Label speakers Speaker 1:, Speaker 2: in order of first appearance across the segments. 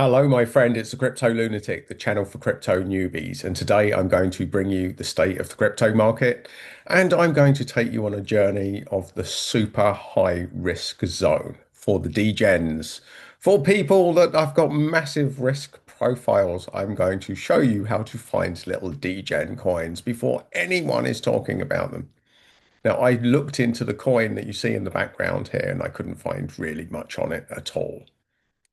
Speaker 1: Hello, my friend. It's the Crypto Lunatic, the channel for crypto newbies. And today I'm going to bring you the state of the crypto market. And I'm going to take you on a journey of the super high risk zone for the degens. For people that I've got massive risk profiles, I'm going to show you how to find little degen coins before anyone is talking about them. Now, I looked into the coin that you see in the background here and I couldn't find really much on it at all.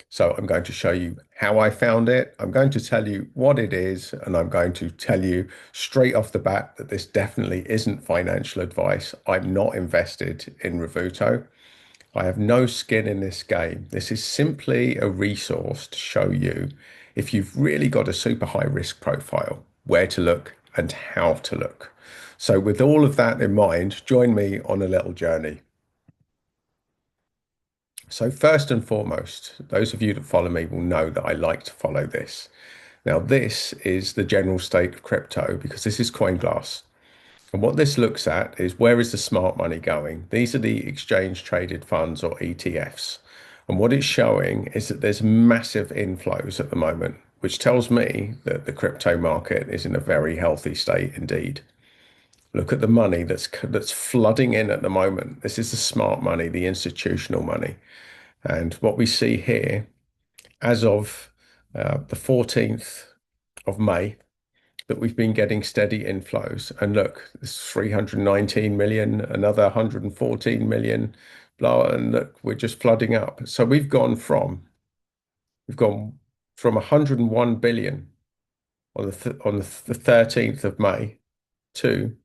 Speaker 1: So I'm going to show you how I found it. I'm going to tell you what it is, and I'm going to tell you straight off the bat that this definitely isn't financial advice. I'm not invested in Revuto. I have no skin in this game. This is simply a resource to show you if you've really got a super high risk profile, where to look and how to look. So with all of that in mind, join me on a little journey. So first and foremost, those of you that follow me will know that I like to follow this. Now, this is the general state of crypto because this is CoinGlass. And what this looks at is where is the smart money going? These are the exchange traded funds or ETFs. And what it's showing is that there's massive inflows at the moment, which tells me that the crypto market is in a very healthy state indeed. Look at the money that's flooding in at the moment. This is the smart money, the institutional money. And what we see here, as of the 14th of May, that we've been getting steady inflows. And look, this 319 million, another 114 million, blah, and look, we're just flooding up. So we've gone from 101 billion on the 13th of May to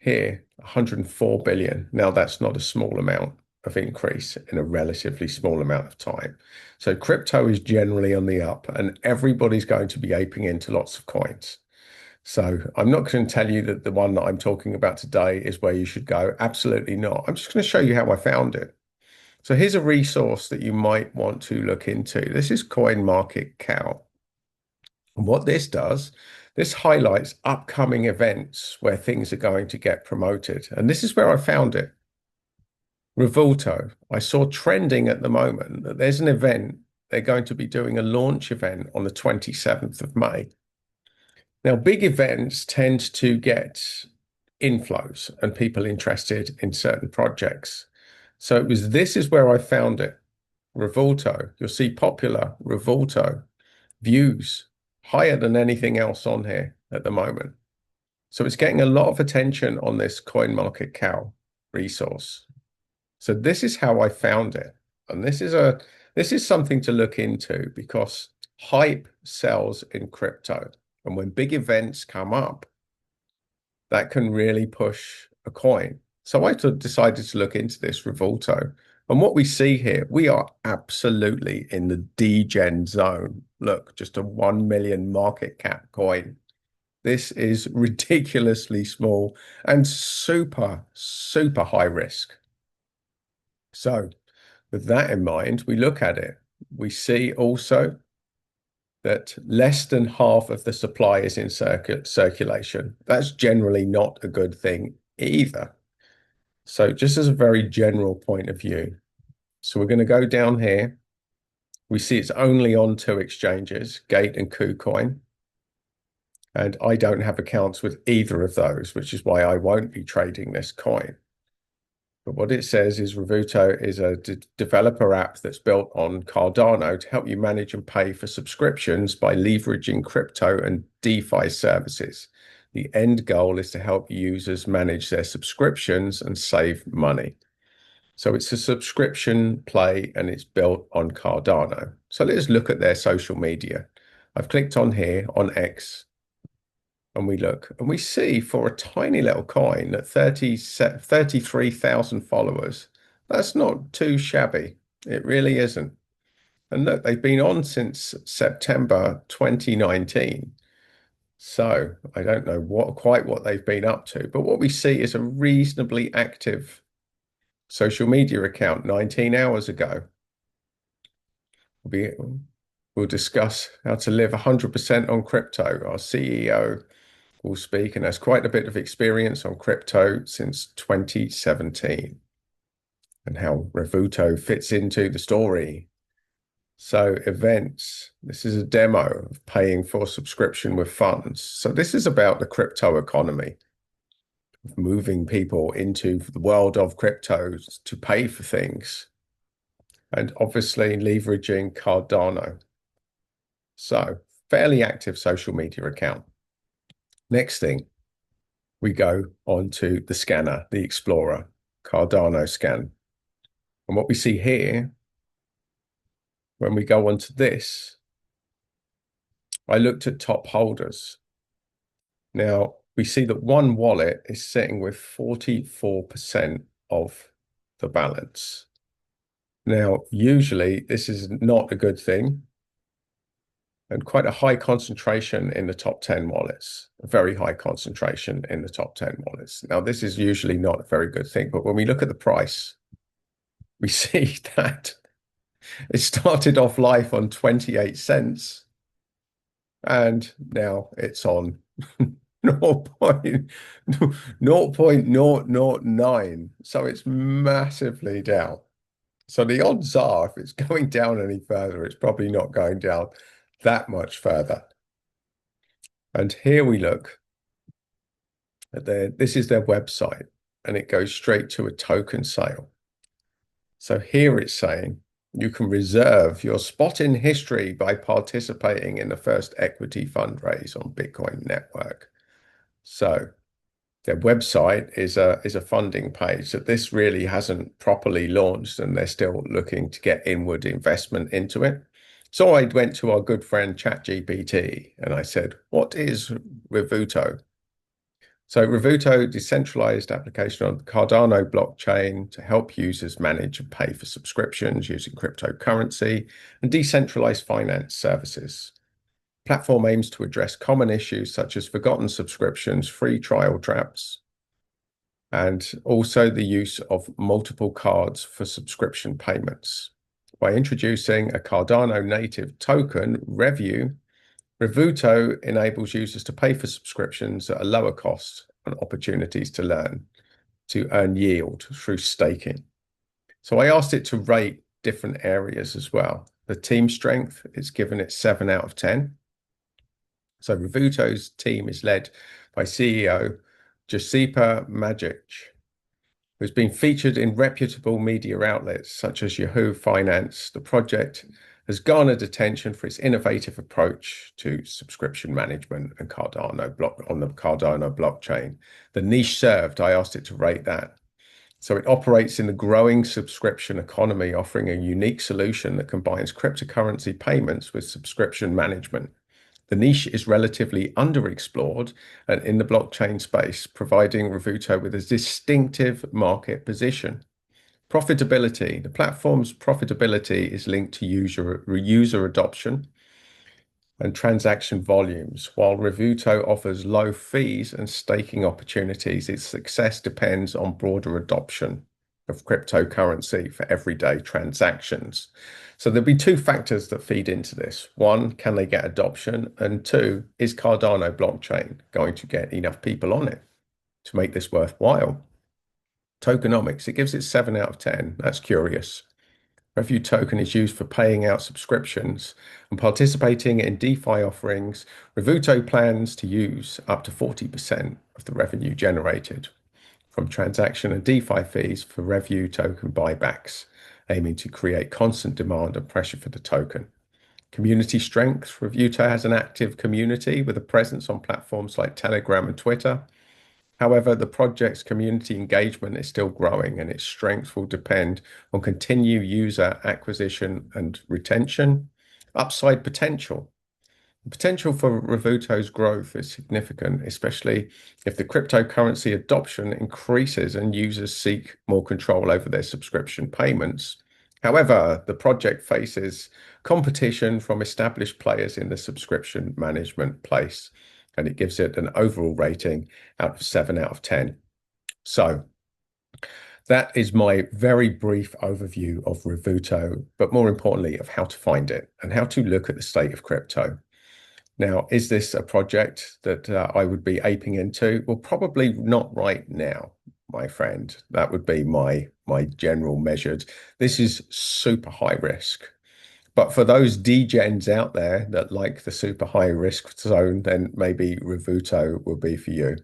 Speaker 1: here 104 billion. Now that's not a small amount of increase in a relatively small amount of time. So crypto is generally on the up and everybody's going to be aping into lots of coins. So I'm not going to tell you that the one that I'm talking about today is where you should go. Absolutely not. I'm just going to show you how I found it. So here's a resource that you might want to look into. This is CoinMarketCap. And what this does, this highlights upcoming events where things are going to get promoted. And this is where I found it. Revuto. I saw trending at the moment that there's an event. They're going to be doing a launch event on the 27th of May. Now, big events tend to get inflows and people interested in certain projects. So this is where I found it. Revuto. You'll see popular Revuto views higher than anything else on here at the moment. So it's getting a lot of attention on this CoinMarketCap resource. So this is how I found it. And this is something to look into because hype sells in crypto. And when big events come up, that can really push a coin. So I decided to look into this Revuto. And what we see here, we are absolutely in the degen zone. Look, just a 1 million market cap coin. This is ridiculously small and super, super high risk. So with that in mind, we look at it. We see also that less than half of the supply is in circulation. That's generally not a good thing either. So just as a very general point of view. So we're going to go down here. We see it's only on two exchanges, Gate and KuCoin. And I don't have accounts with either of those, which is why I won't be trading this coin. But what it says is Revuto is a developer app that's built on Cardano to help you manage and pay for subscriptions by leveraging crypto and DeFi services. The end goal is to help users manage their subscriptions and save money. So it's a subscription play and it's built on Cardano. So let's look at their social media. I've clicked on here on X and we look and we see for a tiny little coin at 33,000 followers, that's not too shabby. It really isn't. And look, they've been on since September 2019. So I don't know quite what they've been up to, but what we see is a reasonably active social media account 19 hours ago. We'll discuss how to live 100% on crypto. Our CEO will speak and has quite a bit of experience on crypto since 2017 and how Revuto fits into the story. So events, this is a demo of paying for subscription with funds. So this is about the crypto economy, moving people into the world of cryptos to pay for things, and obviously leveraging Cardano. So fairly active social media account. Next thing, we go on to the scanner, the Explorer, Cardano scan. And what we see here, when we go on to this, I looked at top holders. Now, we see that one wallet is sitting with 44% of the balance. Now, usually this is not a good thing, and quite a high concentration in the top 10 wallets, a very high concentration in the top 10 wallets. Now, this is usually not a very good thing, but when we look at the price, we see that it started off life on 28 cents and now it's on 0.009. So it's massively down. So the odds are, if it's going down any further, it's probably not going down that much further. And here we look at this is their website, and it goes straight to a token sale. So here it's saying you can reserve your spot in history by participating in the first equity fundraise on Bitcoin Network. So their website is a funding page that this really hasn't properly launched, and they're still looking to get inward investment into it. So I went to our good friend ChatGPT and I said, what is Revuto? So Revuto, decentralized application on the Cardano blockchain to help users manage and pay for subscriptions using cryptocurrency and decentralized finance services. Platform aims to address common issues such as forgotten subscriptions, free trial traps, and also the use of multiple cards for subscription payments. By introducing a Cardano native token, Revuto enables users to pay for subscriptions at a lower cost and opportunities to earn yield through staking. So I asked it to rate different areas as well. The team strength, it's given it 7 out of 10. So Revuto's team is led by CEO Giuseppe Magic, who's been featured in reputable media outlets such as Yahoo Finance. The project has garnered attention for its innovative approach to subscription management and on the Cardano blockchain. The niche served, I asked it to rate that. So it operates in the growing subscription economy, offering a unique solution that combines cryptocurrency payments with subscription management. The niche is relatively underexplored and in the blockchain space, providing Revuto with a distinctive market position. Profitability. The platform's profitability is linked to user adoption and transaction volumes. While Revuto offers low fees and staking opportunities, its success depends on broader adoption of cryptocurrency for everyday transactions. So there'll be two factors that feed into this. One, can they get adoption? And two, is Cardano blockchain going to get enough people on it to make this worthwhile? Tokenomics, it gives it 7 out of 10. That's curious. Revuto token is used for paying out subscriptions and participating in DeFi offerings. Revuto plans to use up to 40% of the revenue generated from transaction and DeFi fees for Revuto token buybacks, aiming to create constant demand and pressure for the token. Community strength. Revuto has an active community with a presence on platforms like Telegram and Twitter. However, the project's community engagement is still growing, and its strength will depend on continued user acquisition and retention. Upside potential. The potential for Revuto's growth is significant, especially if the cryptocurrency adoption increases and users seek more control over their subscription payments. However, the project faces competition from established players in the subscription management place, and it gives it an overall rating out of 7 out of 10. So that is my very brief overview of Revuto, but more importantly, of how to find it and how to look at the state of crypto. Now, is this a project that I would be aping into? Well, probably not right now, my friend. That would be my general measured. This is super high risk. But for those degens out there that like the super high risk zone, then maybe Revuto will be for you.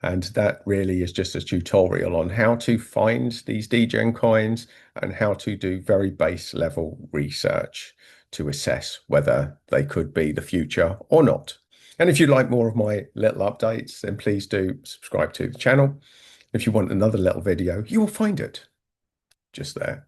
Speaker 1: And that really is just a tutorial on how to find these degen coins and how to do very base level research to assess whether they could be the future or not. And if you like more of my little updates, then please do subscribe to the channel. If you want another little video, you will find it just there.